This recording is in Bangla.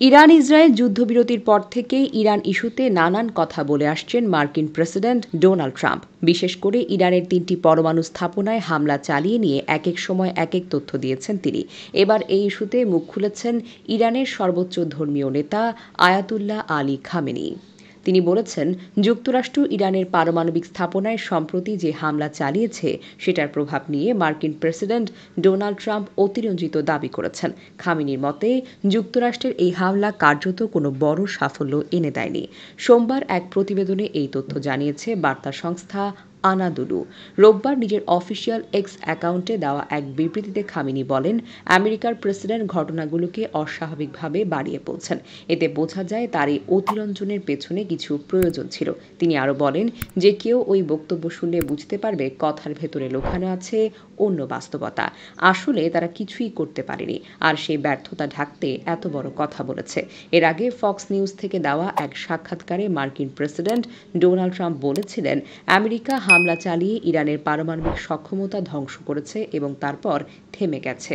ইরান ইসরায়েল যুদ্ধবিরতির পর থেকেই ইরান ইস্যুতে নানান কথা বলে আসছেন মার্কিন প্রেসিডেন্ট ডোনাল্ড ট্রাম্প। বিশেষ করে ইরানের ৩টি পরমাণু স্থাপনায় হামলা চালিয়ে নিয়ে একেক সময় একেক তথ্য দিয়েছেন তিনি। এবার এই ইস্যুতে মুখ খুলেছেন ইরানের সর্বোচ্চ ধর্মীয় নেতা আয়াতুল্লাহ আলী খামেনি। তিনি বলেছেন, যুক্তরাষ্ট্র ইরানের পারমাণবিক স্থাপনায় সম্প্রতি যে হামলা চালিয়েছে সেটার প্রভাব নিয়ে মার্কিন প্রেসিডেন্ট ডোনাল্ড ট্রাম্প অতিরঞ্জিত দাবি করেছেন। খামেনির মতে, যুক্তরাষ্ট্রের এই হামলা কার্যত কোনো বড় সাফল্য এনে দেয়নি। সোমবার এক প্রতিবেদনে এই তথ্য জানিয়েছে বার্তা সংস্থা আনাদুলু। রোববার নিজের অফিসিয়াল এক্স অ্যাকাউন্টে দেওয়া এক বিবৃতিতে খামেনি বলেন, আমেরিকার প্রেসিডেন্ট ঘটনাগুলোকে অস্বাভাবিকভাবে বাড়িয়ে বলছেন। এতে বোঝা যায় তার এই অতিরঞ্জনের পেছনে কিছু প্রয়োজন ছিল। তিনি আরও বলেন, যে কেউ ওই বক্তব্য শুনলে বুঝতে পারবে কথার ভেতরে লুকানো আছে অন্য বাস্তবতা। আসলে তারা কিছুই করতে পারেনি, আর সেই ব্যর্থতা ঢাকতে এত বড় কথা বলেছে। এর আগে ফক্স নিউজ থেকে দেওয়া এক সাক্ষাৎকারে মার্কিন প্রেসিডেন্ট ডোনাল্ড ট্রাম্প বলেছিলেন, আমেরিকা হামলা চালিয়ে ইরানের পারমাণবিক সক্ষমতা ধ্বংস করেছে এবং তারপর থেমে গেছে।